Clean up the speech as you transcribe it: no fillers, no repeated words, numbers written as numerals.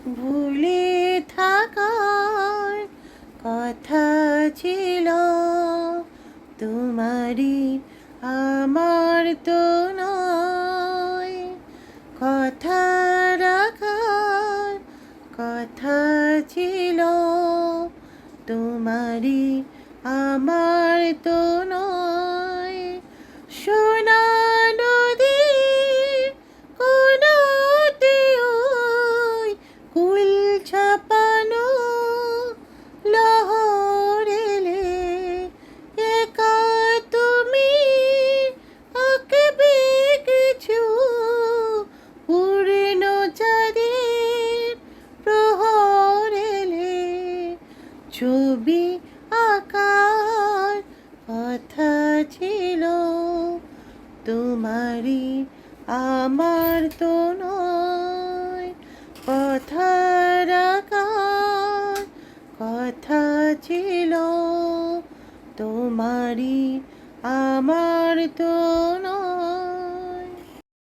ভুলে থাকার কথা ছিল, তোমারই আমার তো নয়। কথা রাখার কথা ছিল, তোমারই আমার তো নয়। সোনা নদীর কোনতে ওই কুল ছাপানো লহর এলে, একা তুমি আঁকবে কিছু পূর্ণ চাঁদের প্রহর এলে। ছবি আঁকার কথা ছিল, তোমারই আমার তো নয়। কথা রাখার কথা ছিল, তোমারই আমার তো নয়।